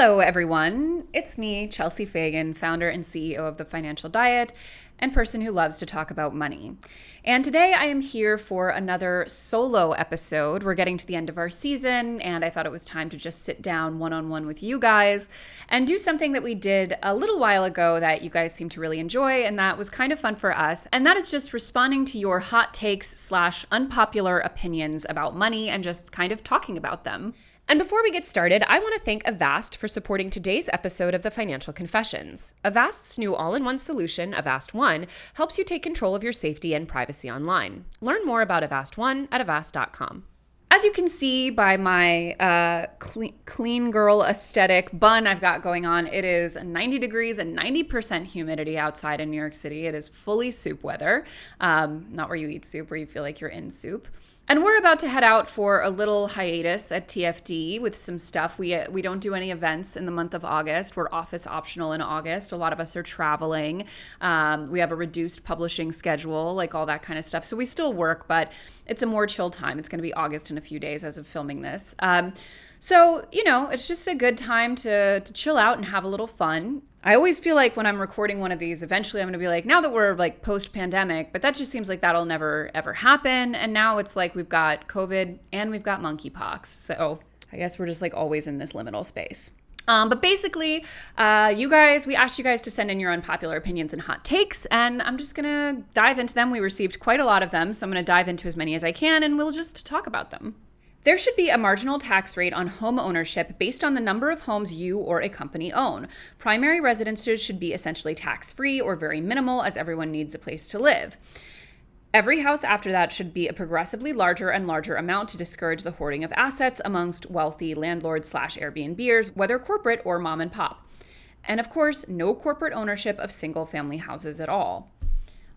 Hello, everyone. It's me, Chelsea Fagan, founder and CEO of The Financial Diet and person who loves to talk about money. And today I am here for another solo episode. We're getting to the end of our season, and I thought it was time to just sit down one-on-one with you guys and do something that we did a little while ago that you guys seem to really enjoy, and that was kind of fun for us. And that is just responding to your hot takes / unpopular opinions about money and just kind of talking about them. And before we get started, I want to thank Avast for supporting today's episode of The Financial Confessions. Avast's new all-in-one solution, Avast One, helps you take control of your safety and privacy online. Learn more about Avast One at avast.com. As you can see by my clean girl aesthetic bun I've got going on, it is 90 degrees and 90% humidity outside in New York City. It is fully soup weather, not where you eat soup, where you feel like you're in soup. And we're about to head out for a little hiatus at TFD with some stuff. We don't do any events in the month of August. We're office optional in August. A lot of us are traveling. We have a reduced publishing schedule, like all that kind of stuff. So we still work, but it's a more chill time. It's going to be August in a few days as of filming this. So, it's just a good time to chill out and have a little fun. I always feel like when I'm recording one of these, eventually I'm going to be like, now that we're like post-pandemic, but that just seems like that'll never, ever happen. And now it's like we've got COVID and we've got monkeypox. So I guess we're just like always in this liminal space. But basically, we asked you guys to send in your unpopular opinions and hot takes, and I'm just going to dive into them. We received quite a lot of them, so I'm going to dive into as many as I can, and we'll just talk about them. There should be a marginal tax rate on home ownership based on the number of homes you or a company own. Primary residences should be essentially tax-free or very minimal, as everyone needs a place to live. Every house after that should be a progressively larger and larger amount to discourage the hoarding of assets amongst wealthy landlords / Airbnbers, whether corporate or mom and pop. And of course, no corporate ownership of single-family houses at all.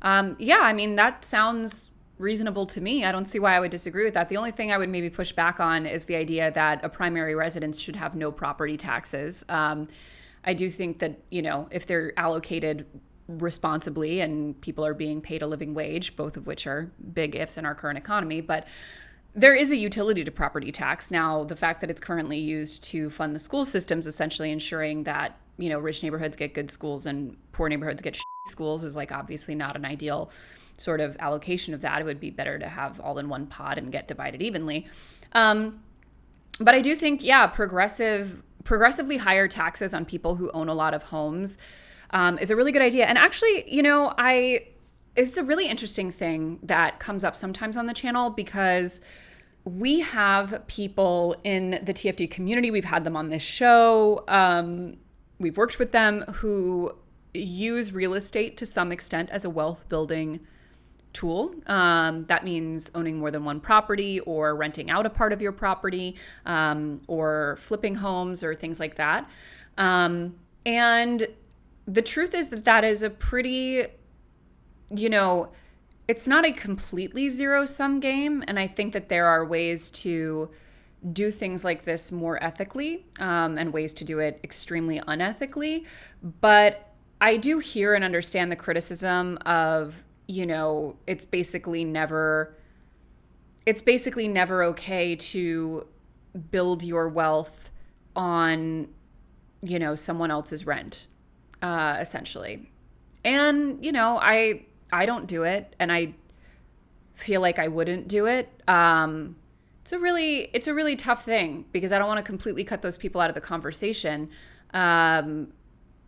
That sounds reasonable to me. I don't see why I would disagree with that. The only thing I would maybe push back on is the idea that a primary residence should have no property taxes. I do think that, if they're allocated responsibly and people are being paid a living wage, both of which are big ifs in our current economy, but there is a utility to property tax. Now, the fact that it's currently used to fund the school systems, essentially ensuring that, rich neighborhoods get good schools and poor neighborhoods get schools is like obviously not an ideal sort of allocation of that. It would be better to have all in one pot and get divided evenly. But I do think, progressively higher taxes on people who own a lot of homes is a really good idea. And actually, it's a really interesting thing that comes up sometimes on the channel because we have people in the TFD community. We've had them on this show. We've worked with them who use real estate to some extent as a wealth building tool. That means owning more than one property or renting out a part of your property or flipping homes or things like that. And the truth is that is a pretty, it's not a completely zero-sum game. And I think that there are ways to do things like this more ethically and ways to do it extremely unethically. But I do hear and understand the criticism of, it's basically never okay to build your wealth on, someone else's rent, essentially. And, I don't do it, and I feel like I wouldn't do it. It's a really tough thing because I don't want to completely cut those people out of the conversation.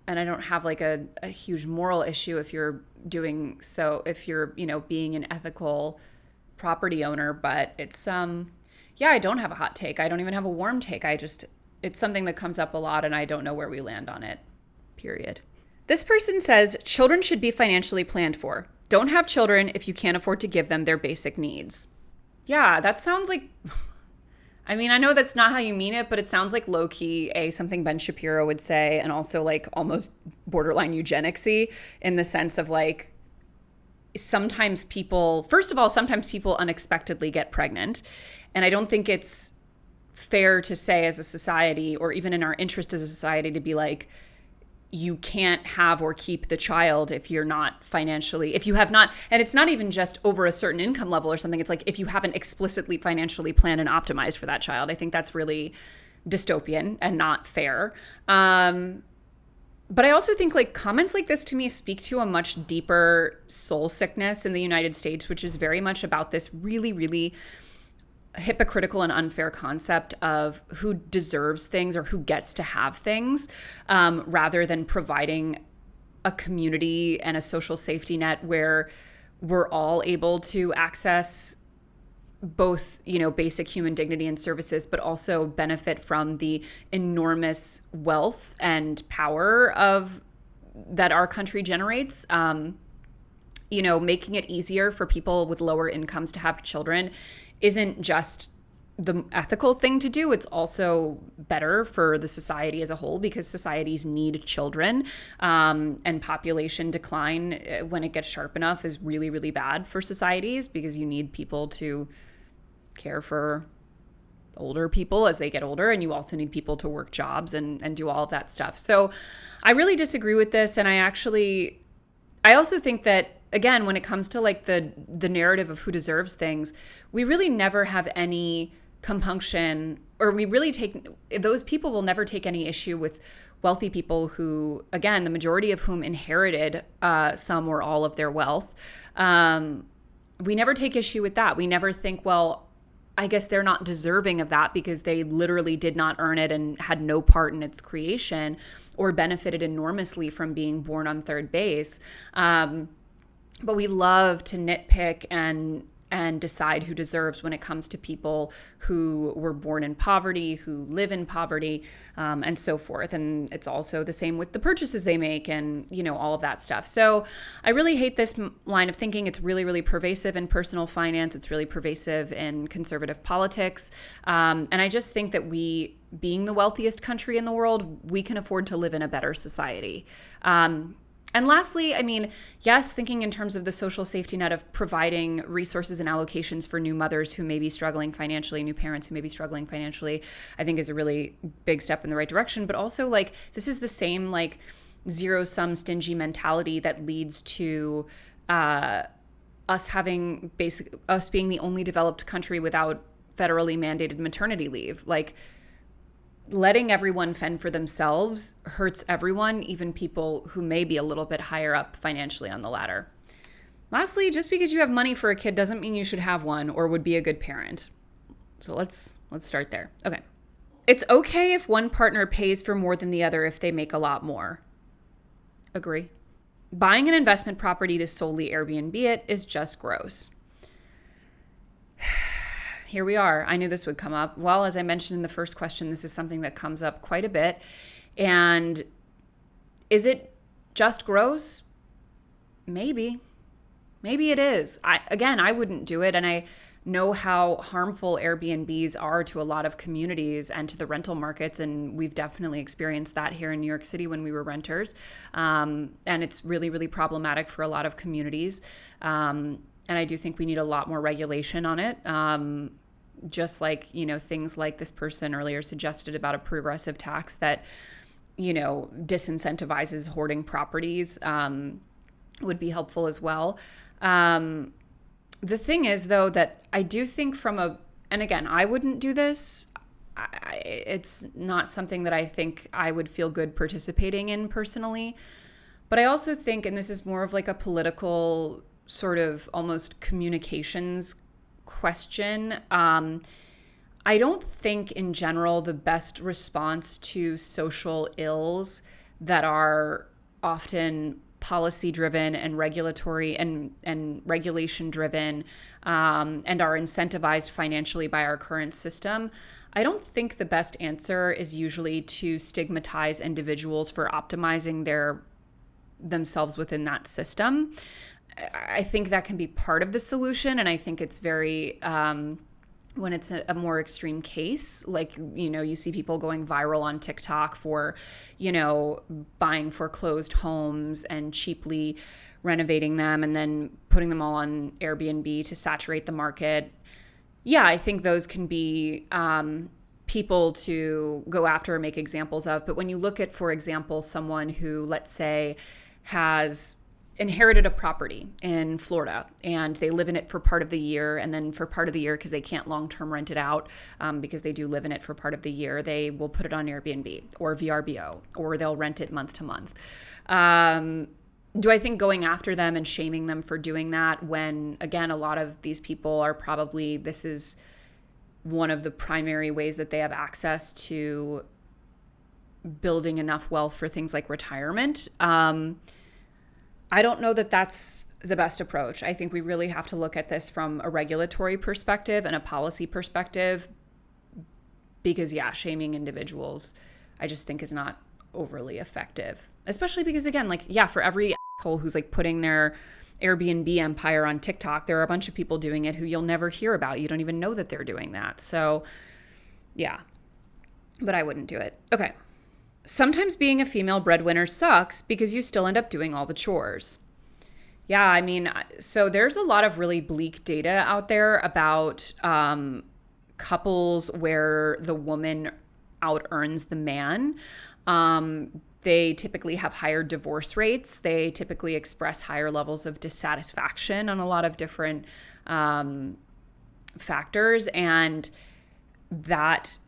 And I don't have like a huge moral issue if you're doing so, if you're, being an ethical property owner, but it's, I don't have a hot take. I don't even have a warm take. It's something that comes up a lot and I don't know where we land on it, period. This person says children should be financially planned for. Don't have children if you can't afford to give them their basic needs. Yeah, that sounds like, I know that's not how you mean it, but it sounds like low-key, something Ben Shapiro would say, and also like almost borderline eugenicsy in the sense of like, sometimes people unexpectedly get pregnant. And I don't think it's fair to say as a society, or even in our interest as a society, to be like, you can't have or keep the child if you have not, and it's not even just over a certain income level or something. It's like if you haven't explicitly financially planned and optimized for that child. I think that's really dystopian and not fair. But I also think like comments like this to me speak to a much deeper soul sickness in the United States, which is very much about this really, really hypocritical and unfair concept of who deserves things or who gets to have things, rather than providing a community and a social safety net where we're all able to access both, basic human dignity and services, but also benefit from the enormous wealth and power that our country generates. Making it easier for people with lower incomes to have children isn't just the ethical thing to do. It's also better for the society as a whole, because societies need children, and population decline when it gets sharp enough is really, really bad for societies, because you need people to care for older people as they get older, and you also need people to work jobs and do all of that stuff. So I really disagree with this, and I also think that, again, when it comes to like the narrative of who deserves things, we really never have any compunction, or those people will never take any issue with wealthy people who, again, the majority of whom inherited some or all of their wealth. We never take issue with that. We never think, well, I guess they're not deserving of that because they literally did not earn it and had no part in its creation or benefited enormously from being born on third base. But we love to nitpick and decide who deserves when it comes to people who were born in poverty, who live in poverty, and so forth. And it's also the same with the purchases they make and, all of that stuff. So I really hate this line of thinking. It's really, really pervasive in personal finance. It's really pervasive in conservative politics. And I just think that we, being the wealthiest country in the world, we can afford to live in a better society. And lastly, yes, thinking in terms of the social safety net of providing resources and allocations for new mothers who may be struggling financially, new parents who may be struggling financially, I think is a really big step in the right direction. But also, this is the same, zero-sum stingy mentality that leads to us being the only developed country without federally mandated maternity leave. Letting everyone fend for themselves hurts everyone, even people who may be a little bit higher up financially on the ladder. Lastly, just because you have money for a kid doesn't mean you should have one or would be a good parent. So let's start there. Okay. It's okay if one partner pays for more than the other if they make a lot more. Agree. Buying an investment property to solely Airbnb it is just gross. Here we are. I knew this would come up. Well, as I mentioned in the first question, this is something that comes up quite a bit. And is it just gross? Maybe. Maybe it is. I wouldn't do it. And I know how harmful Airbnbs are to a lot of communities and to the rental markets. And we've definitely experienced that here in New York City when we were renters. And it's really, really problematic for a lot of communities. And I do think we need a lot more regulation on it. Just like, things like this person earlier suggested about a progressive tax that, disincentivizes hoarding properties, would be helpful as well. The thing is, though, that I do think and again, I wouldn't do this. It's not something that I think I would feel good participating in personally. But I also think, and this is more of like a political sort of almost communications question. I don't think in general the best response to social ills that are often policy driven and regulatory and regulation driven, and are incentivized financially by our current system, I don't think the best answer is usually to stigmatize individuals for optimizing themselves within that system. I think that can be part of the solution. And I think it's very, when it's a more extreme case, you see people going viral on TikTok for, buying foreclosed homes and cheaply renovating them and then putting them all on Airbnb to saturate the market. Yeah, I think those can be people to go after and make examples of. But when you look at, for example, someone who, let's say, has inherited a property in Florida and they live in it for part of the year. And then for part of the year, because they can't long-term rent it out, because they do live in it for part of the year, they will put it on Airbnb or VRBO, or they'll rent it month to month. Do I think going after them and shaming them for doing that when, again, a lot of these people are probably, this is one of the primary ways that they have access to building enough wealth for things like retirement. I don't know that that's the best approach. I think we really have to look at this from a regulatory perspective and a policy perspective because, yeah, shaming individuals, I just think is not overly effective, especially because, again, like, yeah, for every asshole who's like putting their Airbnb empire on TikTok, there are a bunch of people doing it who you'll never hear about. You don't even know that they're doing that. So, yeah, but I wouldn't do it. Okay. Sometimes being a female breadwinner sucks because you still end up doing all the chores. Yeah, I mean, so there's a lot of really bleak data out there about couples where the woman out earns the man. They typically have higher divorce rates. They typically express higher levels of dissatisfaction on a lot of different factors. And that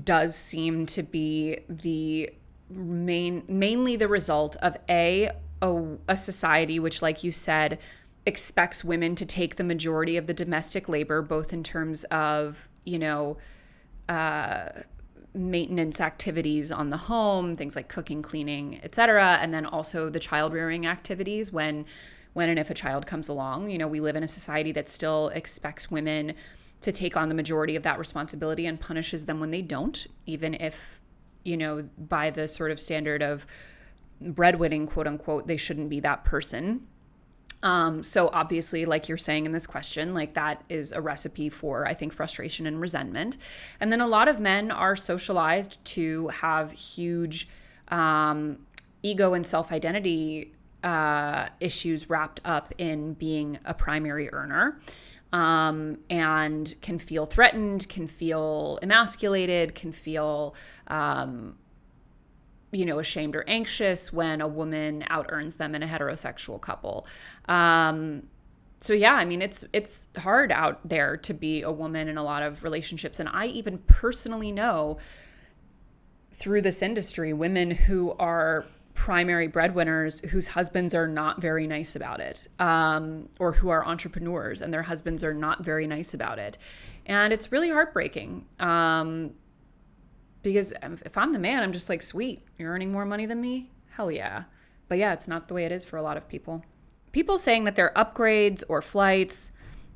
does seem to be the mainly the result of a society which, like you said, expects women to take the majority of the domestic labor, both in terms of, maintenance activities on the home, things like cooking, cleaning, etc., and then also the child rearing activities when and if a child comes along. We live in a society that still expects women to take on the majority of that responsibility and punishes them when they don't, even if, by the sort of standard of breadwinning, quote unquote, they shouldn't be that person. So obviously, like you're saying in this question, like that is a recipe for, I think, frustration and resentment. And then a lot of men are socialized to have huge ego and self-identity issues wrapped up in being a primary earner. And can feel threatened, can feel emasculated, can feel, ashamed or anxious when a woman out earns them in a heterosexual couple. So yeah, I mean, it's hard out there to be a woman in a lot of relationships. And I even personally know through this industry, women who are primary breadwinners whose husbands are not very nice about it, or who are entrepreneurs and their husbands are not very nice about it. And it's really heartbreaking because if I'm the man, I'm just like, sweet, you're earning more money than me? Hell yeah. But yeah, it's not the way it is for a lot of people. People saying that their upgrades or flights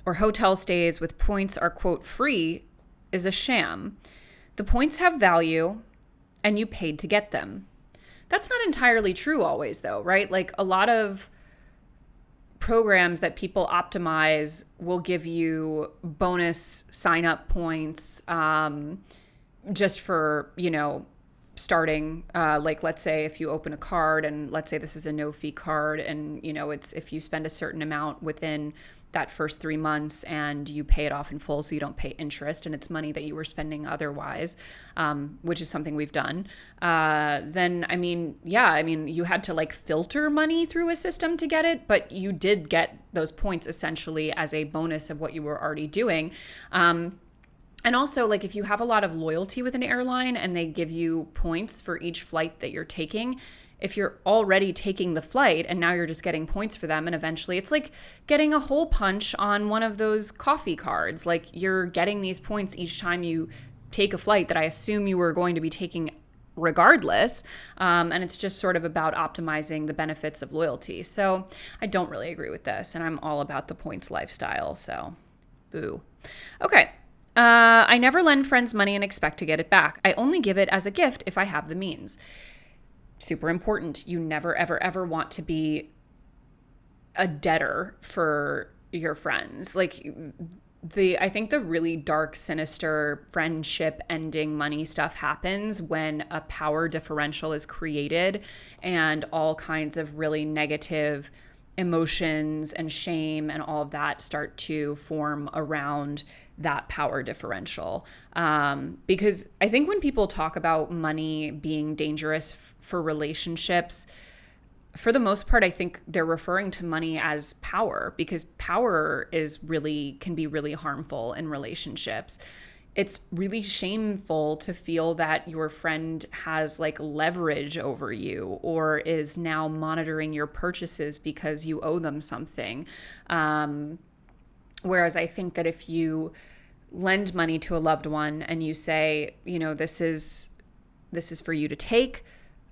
or hotel stays with points are, quote, free is a sham. The points have value and you paid to get them. That's not entirely true always, though, right? Like a lot of programs that people optimize will give you bonus sign-up points just for, starting. Like, let's say if you open a card and let's say this is a no-fee card and, it's if you spend a certain amount within that first 3 months and you pay it off in full so you don't pay interest and it's money that you were spending otherwise, which is something we've done, then, you had to like filter money through a system to get it, but you did get those points essentially as a bonus of what you were already doing. And also, like, if you have a lot of loyalty with an airline and they give you points for each flight that you're taking, if you're already taking the flight and now you're just getting points for them, and eventually it's like getting a hole punch on one of those coffee cards. Like, you're getting these points each time you take a flight that I assume you were going to be taking regardless. And it's just sort of about optimizing the benefits of loyalty. So I don't really agree with this, and I'm all about the points lifestyle. So boo. Okay. I never lend friends money and expect to get it back. I only give it as a gift if I have the means. Super important. You never, ever, ever want to be a debtor for your friends. Like I think the really dark, sinister friendship ending money stuff happens when a power differential is created and all kinds of really negative emotions and shame and all of that start to form around that power differential. Because I think when people talk about money being dangerous for relationships, for the most part, I think they're referring to money as power, because power can be really harmful in relationships. It's really shameful to feel that your friend has like leverage over you or is now monitoring your purchases because you owe them something. Whereas I think that if you lend money to a loved one and you say, this is for you to take,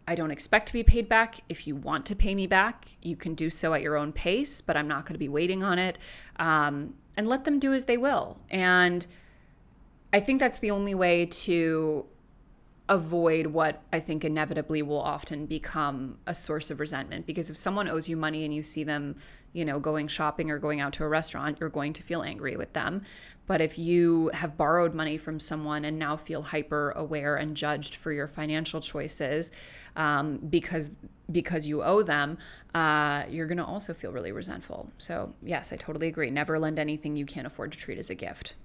I don't expect to be paid back. If you want to pay me back, you can do so at your own pace, but I'm not going to be waiting on it. And let them do as they will. And I think that's the only way to avoid what I think inevitably will often become a source of resentment. Because if someone owes you money and you see them, going shopping or going out to a restaurant, you're going to feel angry with them. But if you have borrowed money from someone and now feel hyper aware and judged for your financial choices because you owe them, you're going to also feel really resentful. So yes, I totally agree. Never lend anything you can't afford to treat as a gift.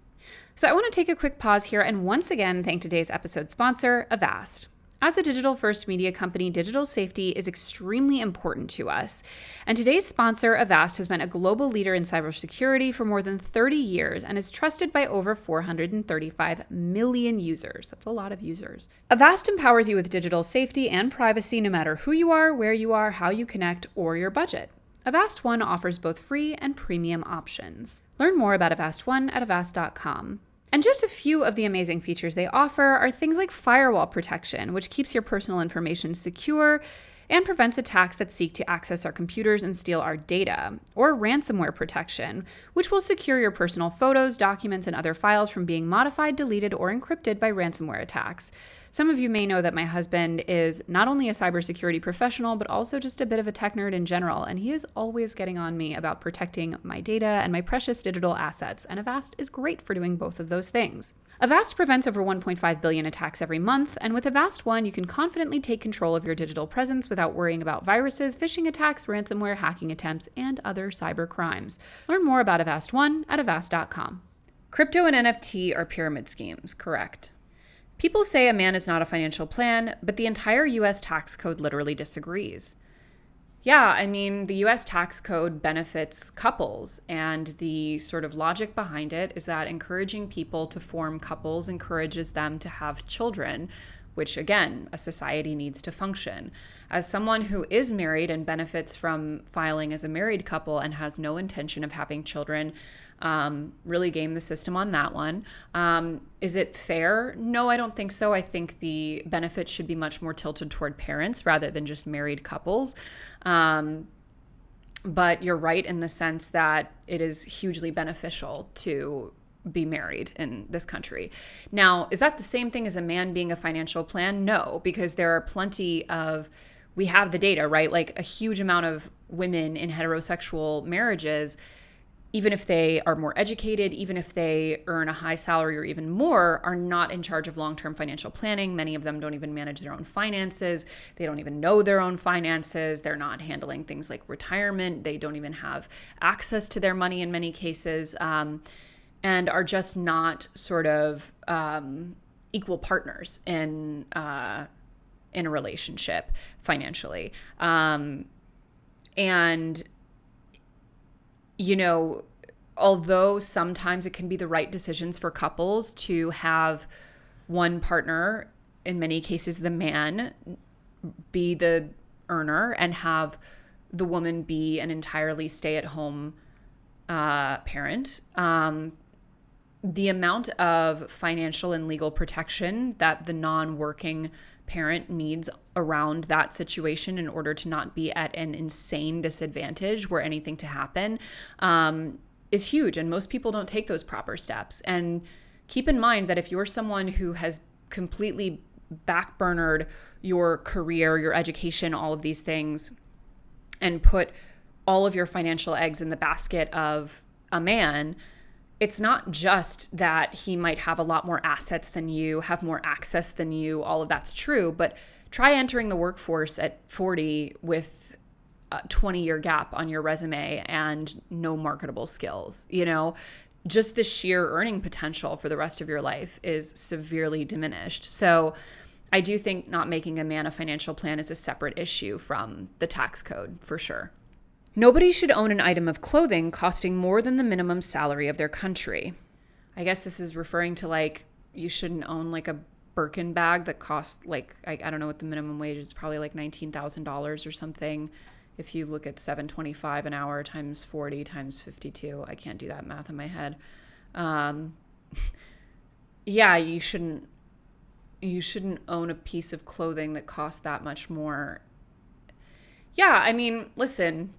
So I want to take a quick pause here and once again thank today's episode sponsor, Avast. As a digital-first media company, digital safety is extremely important to us. And today's sponsor, Avast, has been a global leader in cybersecurity for more than 30 years and is trusted by over 435 million users. That's a lot of users. Avast empowers you with digital safety and privacy no matter who you are, where you are, how you connect, or your budget. Avast One offers both free and premium options. Learn more about Avast One at avast.com. And just a few of the amazing features they offer are things like firewall protection, which keeps your personal information secure and prevents attacks that seek to access our computers and steal our data, or ransomware protection, which will secure your personal photos, documents, and other files from being modified, deleted, or encrypted by ransomware attacks. Some of you may know that my husband is not only a cybersecurity professional, but also just a bit of a tech nerd in general, and he is always getting on me about protecting my data and my precious digital assets, and Avast is great for doing both of those things. Avast prevents over 1.5 billion attacks every month, and with Avast One, you can confidently take control of your digital presence without worrying about viruses, phishing attacks, ransomware, hacking attempts, and other cyber crimes. Learn more about Avast One at avast.com. Crypto and NFT are pyramid schemes, correct? People say a man is not a financial plan, but the entire U.S. tax code literally disagrees. Yeah, I mean, the U.S. tax code benefits couples, and the sort of logic behind it is that encouraging people to form couples encourages them to have children, which, again, a society needs to function. As someone who is married and benefits from filing as a married couple and has no intention of having children, really game the system on that one. Is it fair? No, I don't think so. I think the benefits should be much more tilted toward parents rather than just married couples. But you're right in the sense that it is hugely beneficial to be married in this country. Now, is that the same thing as a man being a financial plan? No, because there are we have the data, right? Like a huge amount of women in heterosexual marriages, even if they are more educated, even if they earn a high salary or even more, are not in charge of long-term financial planning. Many of them don't even manage their own finances. They don't even know their own finances. They're not handling things like retirement. They don't even have access to their money in many cases, and are just not sort of equal partners in a relationship financially. And although sometimes it can be the right decisions for couples to have one partner, in many cases the man, be the earner and have the woman be an entirely stay-at-home parent, the amount of financial and legal protection that the non-working parent needs around that situation in order to not be at an insane disadvantage were anything to happen is huge. And most people don't take those proper steps. And keep in mind that if you're someone who has completely backburnered your career, your education, all of these things, and put all of your financial eggs in the basket of a man, it's not just that he might have a lot more assets than you, have more access than you, all of that's true, but try entering the workforce at 40 with a 20-year gap on your resume and no marketable skills. Just the sheer earning potential for the rest of your life is severely diminished. So I do think not making a man a financial plan is a separate issue from the tax code, for sure. Nobody should own an item of clothing costing more than the minimum salary of their country. I guess this is referring to like, you shouldn't own like a Birkin bag that costs like, I don't know what the minimum wage is, probably like $19,000 or something. If you look at $7.25 an hour times 40 times 52, I can't do that math in my head. Yeah, you shouldn't own a piece of clothing that costs that much more. Yeah, I mean, listen,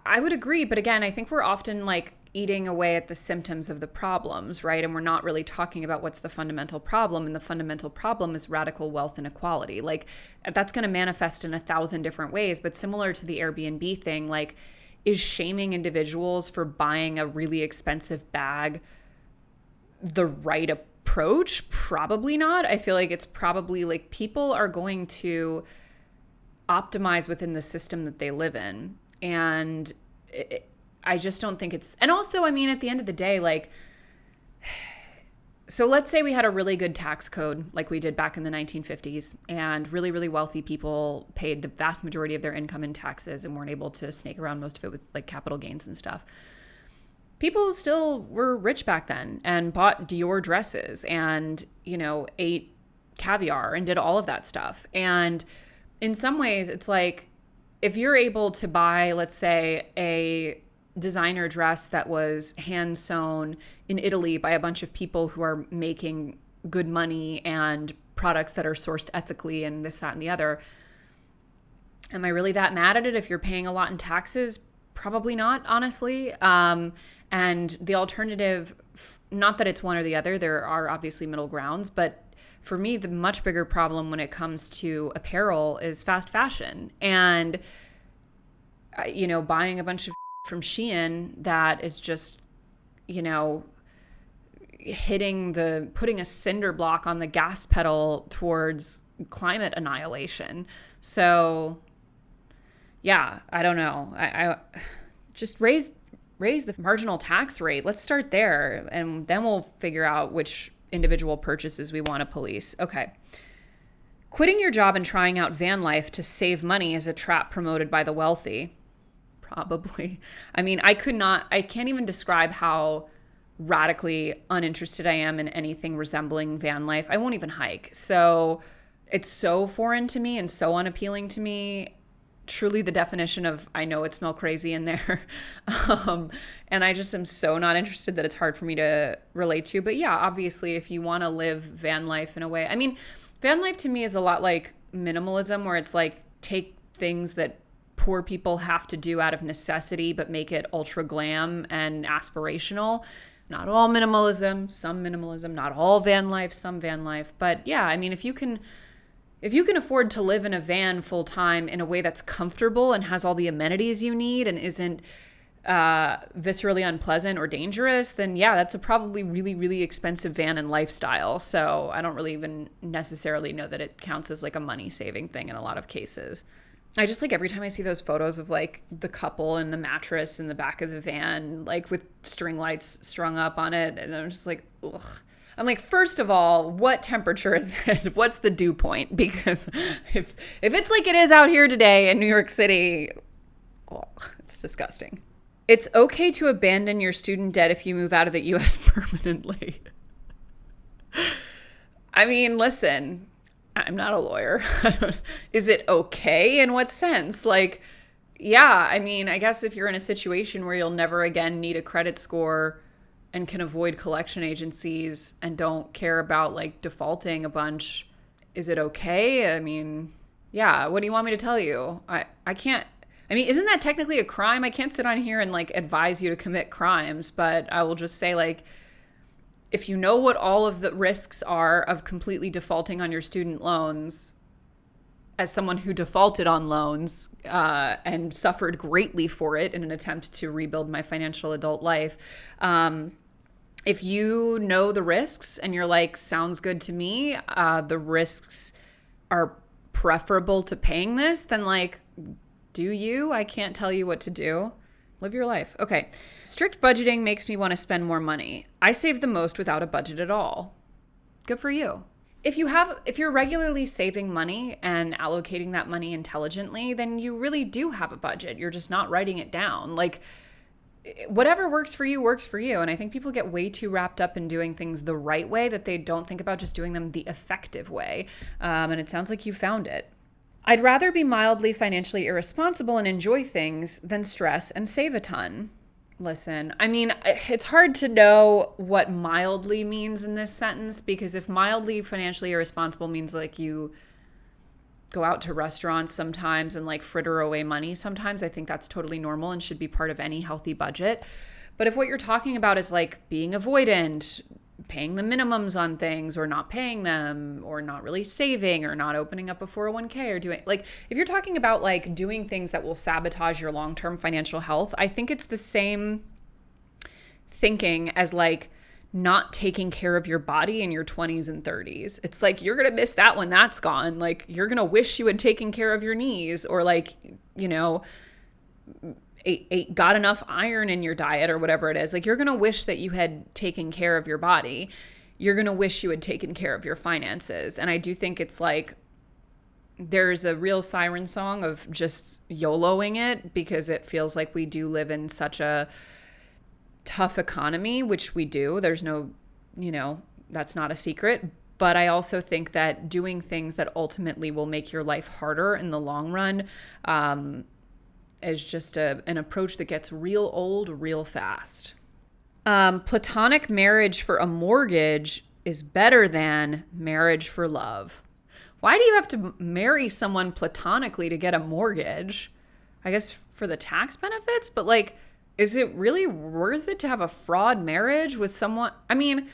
I would agree. But again, I think we're often like eating away at the symptoms of the problems, right? And we're not really talking about what's the fundamental problem. And the fundamental problem is radical wealth inequality. Like that's going to manifest in 1,000 different ways. But similar to the Airbnb thing, like is shaming individuals for buying a really expensive bag the right approach? Probably not. I feel like it's probably like people are going to optimize within the system that they live in. And I just don't think it's, and also, I mean, at the end of the day, like, so let's say we had a really good tax code like we did back in the 1950s, and really, really wealthy people paid the vast majority of their income in taxes and weren't ate to snake around most of it with like capital gains and stuff. People still were rich back then and bought Dior dresses and, you know, ate caviar and did all of that stuff. And in some ways, it's like if you're able to buy, let's say, a designer dress that was hand sewn in Italy by a bunch of people who are making good money and products that are sourced ethically and this, that, and the other. Am I really that mad at it if you're paying a lot in taxes? Probably not, honestly. And the alternative, not that it's one or the other, there are obviously middle grounds, but for me, the much bigger problem when it comes to apparel is fast fashion. And, you know, buying a bunch of from Shein that is just, you know, putting a cinder block on the gas pedal towards climate annihilation. So, yeah, I don't know. I just raise the marginal tax rate. Let's start there, and then we'll figure out which individual purchases we want to police. Okay. Quitting your job and trying out van life to save money is a trap promoted by the wealthy. Probably. I mean, I can't even describe how radically uninterested I am in anything resembling van life. I won't even hike. So it's so foreign to me and so unappealing to me. Truly the definition of I know it smell crazy in there. And I just am so not interested that it's hard for me to relate to. But yeah, obviously, if you want to live van life in a way, I mean, van life to me is a lot like minimalism, where it's like take things that poor people have to do out of necessity, but make it ultra glam and aspirational. Not all minimalism, some minimalism, not all van life, some van life. But yeah, I mean, if you can afford to live in a van full time in a way that's comfortable and has all the amenities you need and isn't viscerally unpleasant or dangerous, then yeah, that's a probably really, really expensive van and lifestyle. So I don't really even necessarily know that it counts as like a money saving thing in a lot of cases. I just like every time I see those photos of like the couple and the mattress in the back of the van, like with string lights strung up on it. And I'm just like, ugh. I'm like, first of all, what temperature is it? What's the dew point? Because if it's like it is out here today in New York City, oh, it's disgusting. It's okay to abandon your student debt if you move out of the U.S. permanently. I mean, listen, I'm not a lawyer. Is it okay? In what sense? Like, yeah, I mean, I guess if you're in a situation where you'll never again need a credit score and can avoid collection agencies and don't care about like defaulting a bunch, is it okay? I mean, yeah, what do you want me to tell you? I can't. I mean, isn't that technically a crime? I can't sit on here and like advise you to commit crimes, but I will just say like, if you know what all of the risks are of completely defaulting on your student loans, as someone who defaulted on loans and suffered greatly for it in an attempt to rebuild my financial adult life, if you know the risks and you're like, sounds good to me, the risks are preferable to paying this, then like, do you? I can't tell you what to do. Live your life. Okay. Strict budgeting makes me want to spend more money. I save the most without a budget at all. Good for you. if you're regularly saving money and allocating that money intelligently, then you really do have a budget. You're just not writing it down. Like, whatever works for you works for you. And I think people get way too wrapped up in doing things the right way that they don't think about just doing them the effective way. And it sounds like you found it. I'd rather be mildly financially irresponsible and enjoy things than stress and save a ton. Listen, I mean, it's hard to know what mildly means in this sentence, because if mildly financially irresponsible means like you go out to restaurants sometimes and like fritter away money sometimes, I think that's totally normal and should be part of any healthy budget. But if what you're talking about is like being avoidant, paying the minimums on things or not paying them, or not really saving, or not opening up a 401k, or doing like, if you're talking about like doing things that will sabotage your long-term financial health, I think it's the same thinking as like not taking care of your body in your 20s and 30s. It's like, you're going to miss that when that's gone. Like, you're going to wish you had taken care of your knees, or like, got enough iron in your diet, or whatever it is. Like, you're going to wish that you had taken care of your body. You're going to wish you had taken care of your finances. And I do think it's like, there's a real siren song of just YOLOing it, because it feels like we do live in such a tough economy, which we do. There's no, that's not a secret. But I also think that doing things that ultimately will make your life harder in the long run is just an approach that gets real old real fast. Platonic marriage for a mortgage is better than marriage for love. Why do you have to marry someone platonically to get a mortgage? I guess for the tax benefits, but like, is it really worth it to have a fraud marriage with someone? I mean,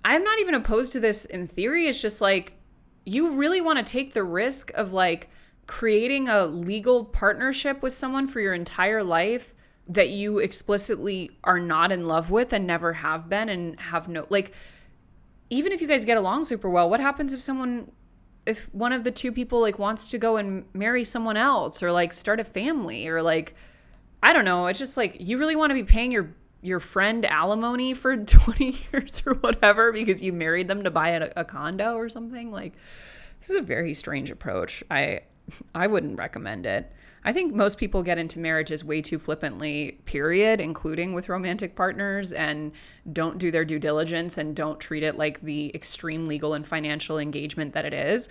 I'm not even opposed to this in theory. It's just like, you really want to take the risk of like creating a legal partnership with someone for your entire life that you explicitly are not in love with and never have been, and have no, like, even if you guys get along super well, what happens if one of the two people like wants to go and marry someone else, or like start a family, or like, I don't know. It's just like, you really want to be paying your friend alimony for 20 years or whatever because you married them to buy a condo or something? Like, this is a very strange approach. I wouldn't recommend it. I think most people get into marriages way too flippantly, period, including with romantic partners, and don't do their due diligence and don't treat it like the extreme legal and financial engagement that it is.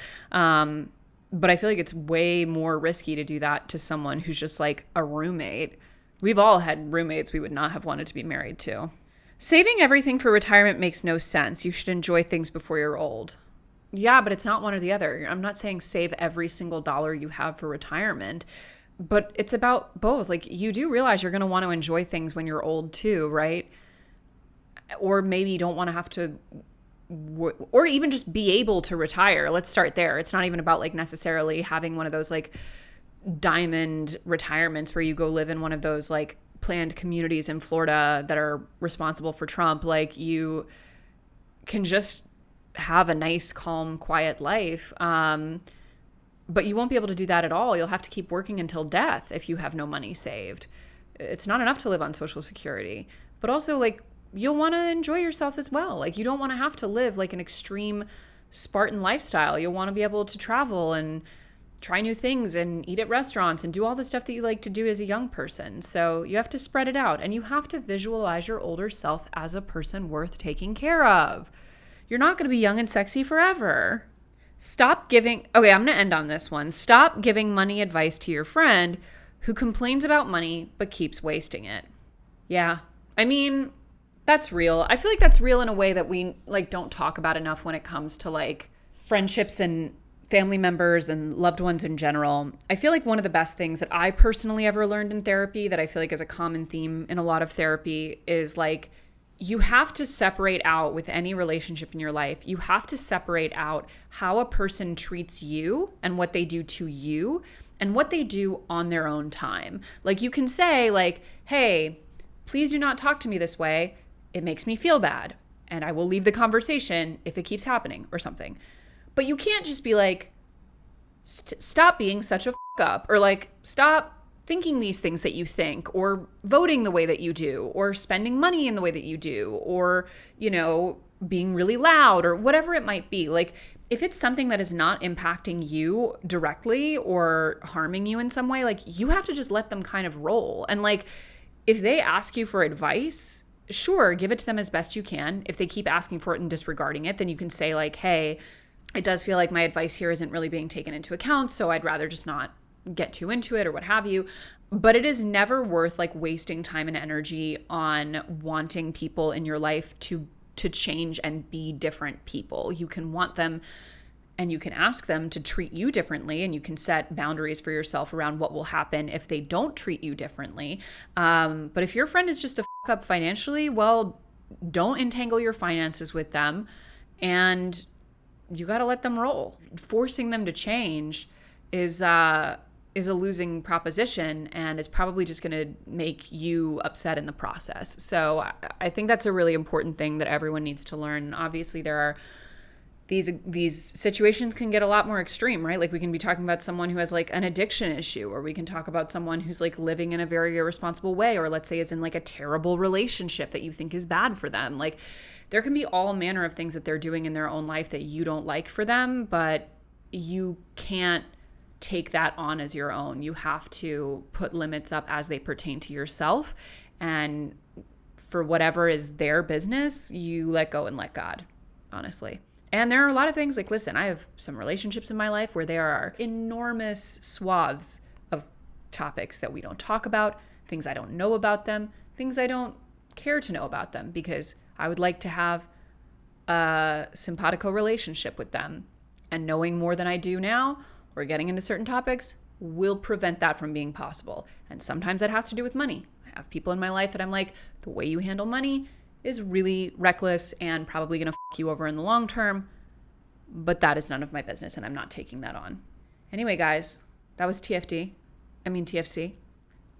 But I feel like it's way more risky to do that to someone who's just like a roommate. We've all had roommates we would not have wanted to be married to. Saving everything for retirement makes no sense. You should enjoy things before you're old. Yeah, but it's not one or the other. I'm not saying save every single dollar you have for retirement, but it's about both. Like, you do realize you're going to want to enjoy things when you're old too, right? Or maybe you don't want to have to, or even just be able to retire. Let's start there. It's not even about like necessarily having one of those like diamond retirements where you go live in one of those like planned communities in Florida that are responsible for Trump. Like, you can just have a nice, calm, quiet life. But you won't be able to do that at all. You'll have to keep working until death if you have no money saved. It's not enough to live on Social Security. But also, like, you'll want to enjoy yourself as well. Like, you don't want to have to live like an extreme Spartan lifestyle. You'll want to be able to travel and try new things and eat at restaurants and do all the stuff that you like to do as a young person. So you have to spread it out, and you have to visualize your older self as a person worth taking care of. You're not going to be young and sexy forever. Stop giving, okay, I'm going to end on this one. Stop giving money advice to your friend who complains about money but keeps wasting it. Yeah, I mean, that's real. I feel like that's real in a way that we like don't talk about enough when it comes to like friendships and family members and loved ones in general. I feel like one of the best things that I personally ever learned in therapy, that I feel like is a common theme in a lot of therapy, is like, you have to separate out with any relationship in your life. You have to separate out how a person treats you and what they do to you and what they do on their own time. Like, you can say like, hey, please do not talk to me this way. It makes me feel bad. And I will leave the conversation if it keeps happening or something. But you can't just be like, stop being such a up, or like, stop thinking these things that you think, or voting the way that you do, or spending money in the way that you do, or, being really loud, or whatever it might be. Like, if it's something that is not impacting you directly or harming you in some way, like you have to just let them kind of roll. And like, if they ask you for advice, sure, give it to them as best you can. If they keep asking for it and disregarding it, then you can say like, hey, it does feel like my advice here isn't really being taken into account, so I'd rather just not get too into it or what have you. But it is never worth like wasting time and energy on wanting people in your life to change and be different people. You can want them and you can ask them to treat you differently, and you can set boundaries for yourself around what will happen if they don't treat you differently. But if your friend is just a fuck up financially, well, don't entangle your finances with them, and you got to let them roll. Forcing them to change is a losing proposition, and is probably just going to make you upset in the process. So I think that's a really important thing that everyone needs to learn. Obviously, there are these situations can get a lot more extreme, right? Like we can be talking about someone who has like an addiction issue, or we can talk about someone who's like living in a very irresponsible way, or let's say is in like a terrible relationship that you think is bad for them. Like there can be all manner of things that they're doing in their own life that you don't like for them, but you can't take that on as your own. You have to put limits up as they pertain to yourself, and for whatever is their business, you let go and let God, honestly. And there are a lot of things like, listen, I have some relationships in my life where there are enormous swaths of topics that we don't talk about, things I don't know about them, things I don't care to know about them, because I would like to have a simpatico relationship with them. And knowing more than I do now, or getting into certain topics, will prevent that from being possible. And sometimes that has to do with money. I have people in my life that I'm like, the way you handle money is really reckless and probably going to fuck you over in the long term, but that is none of my business, and I'm not taking that on. Anyway, guys, that was TFC.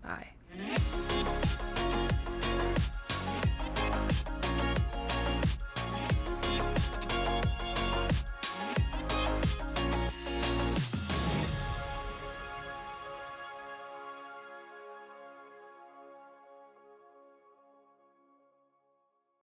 Bye.